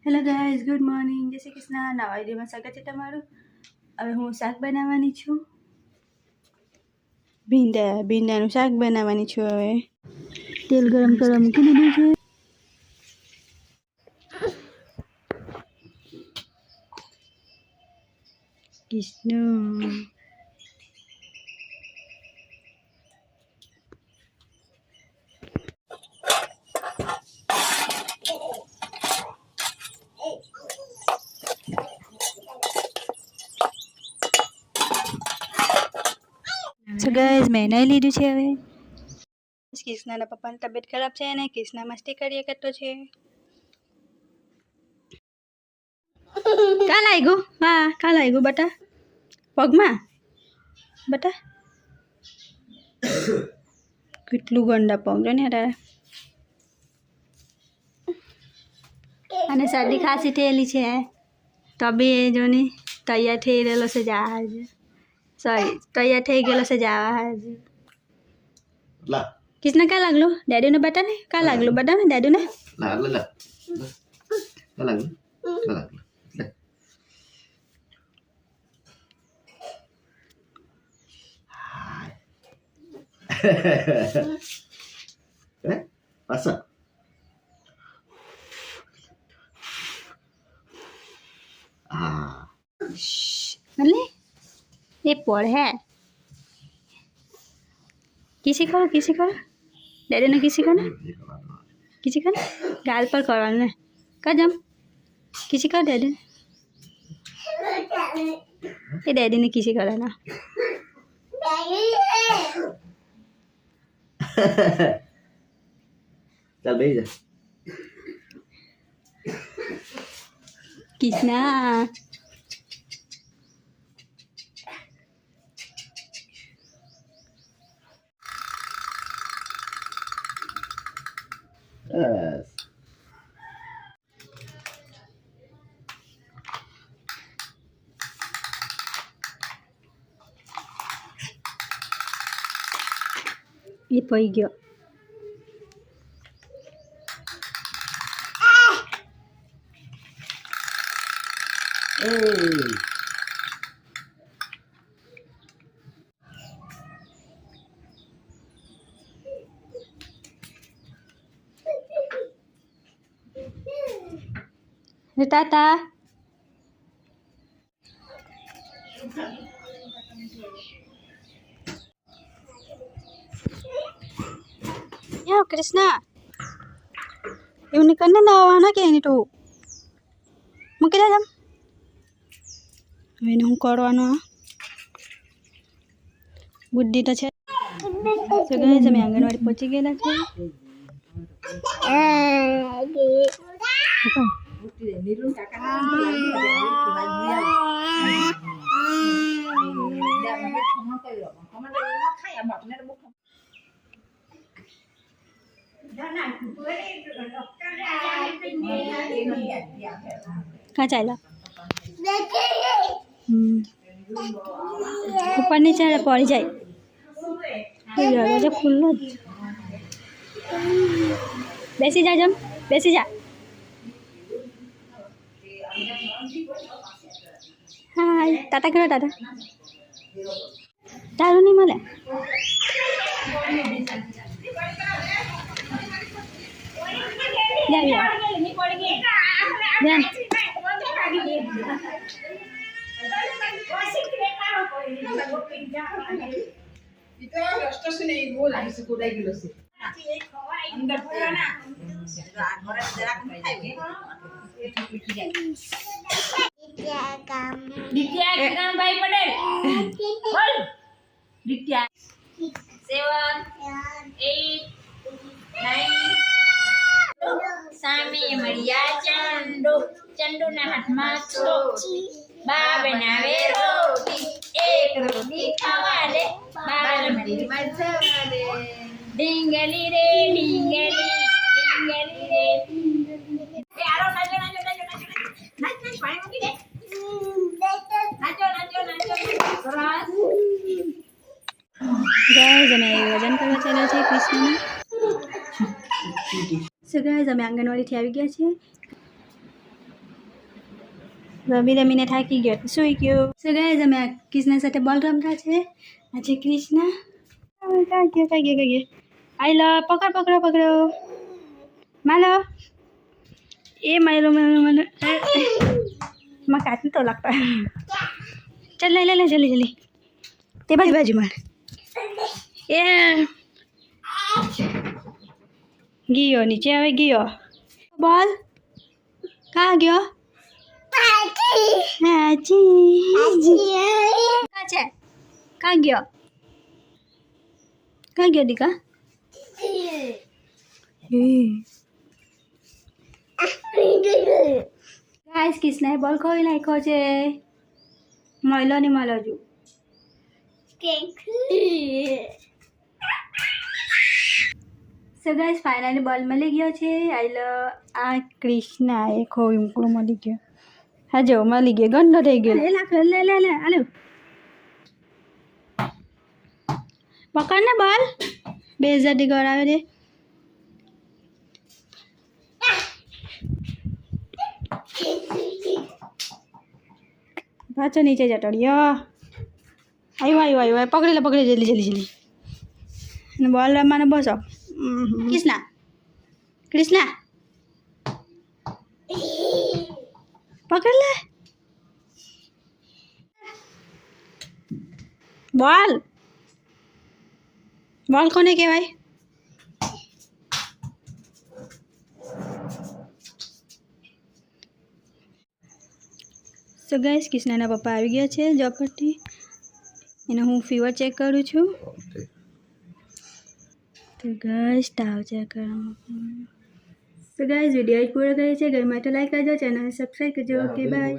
Hello guys, good morning. જય શ્રી કૃષ્ણ. નવા વિડીયોમાં સ્વાગત છે તમારું. હવે હું શાક બનાવવાની છું. ભીંડાનું શાક બનાવવાની છું. હવે તેલ ગરમ કરવા મૂકી દીધું છે. કૃષ્ણ સો ગાઈઝ, મેં નહીં લીધું છે. હવે કૃષ્ણના પપ્પાની તબિયત ખરાબ છે અને કૃષ્ણ મસ્તી કર્યા કરતો છે. કાં લાગ્યું? હા, કાં લાગ્યું બટા? પગમાં બટા? કેટલું ગંદા પગ જો ને તારે. અને શરદી ખાંસી થયેલી છે તો બી જો ને તૈયાર થઈ રહેલો છે જહાજ. સોરી, તૈયાર થઈ ગયેલો છે જહાજ. કિસને કાં લાગલું? ડેડીને બતા ને કાં લાગલું? બતા ને ડેડીને. Pasa. अरे ये पढ़ है किसी करो डैडी ने किसी को गाल पर करो ने कदम किसी का डैडी ये डैडी ने किसी करा ना चल बेच जा किसना Yes. ये पड़ी गयो Hey. टाटा या कृष्णा એવું નીકળને નાવાના કે એની તું મૂકી દે જમ હવે હું કરવાનું બુદ્ધિ તો છે સગા તમે આંગણવાડી પહોંચી ગયેલા છે कहाँ चाहला ऊपर नीचे पड़ी जाए दरवाजा खुल्लो बेसी जा जम बेसी जा हाय टाटा करो टाटा तारू नहीं मले जा itu resto sini ibu lagi sekudai gitu sih. Enggak pula na. Ditya Kiran Bhai Padel. Bol. Ditya. 7 8 9 સામે મળ્યા ચંદુના હાથમાં ચોકી બા બનાવે રોટી એક રોટી ખાવા દે બાર મરી મજા દે ડીંગલી રે ડીંગલી રે એ આરો નાચો નાચ પાણી મૂકી દે નાચો સરસ गाइस અમે વજન કરવા ચાલ્યા છે કૃષ્ણના સો ગાઈઝ અમે આંગણવાડીથી આવી ગયા છીએ રમીને થાકી ગયો સૂઈ ગયો. સો ગાઈઝ અમે કૃષ્ણ સાથે બોલ રમતા છે. આજે કૃષ્ણ ક્યાં ગયો આઈ લો પકડો માલો એ મારો મને માં કાટને તો લાગતા ચાલ લે જલ્દી તે બાજુમાં એ ગયો નીચે હવે ગયો બોલ કાં ગયો કાં ગયો દીકા ગાઈસ કૃષ્ણએ બોલ ખોઈ નાખ્યો છે મળ્યો નહીં મળ્યો હજુ સો ગાઈસ ફાઇનલી બોલ મળી ગયો છે આ કૃષ્ણ એ ખોઈ મૂકડું મળી ગયો હા જો મળી ગયો ગંદો થઈ ગયો લે હાલો પકડ ને બોલ બેઇજ્જતી કરાવે છે પાછો નીચે જતો રહ્યો આવ્યો પકડી લે જલ્દી અને બોલ રમવાનો બસો કૃષ્ણ પકડ લે બોલ કોને કહેવાય સો ગાઈસ કૃષ્ણના પપ્પા આવી ગયા છે જોબ પરથી એને હું ફીવર ચેક કરું છું તો ગાઈસ તાવ ચેક કરવા સો ગાઈસ વિડીયો પૂરો કરે છે ઘરમાં તો લાઈક કરજો ચેનલ સબસ્ક્રાઈબ કરજો ઓકે બાય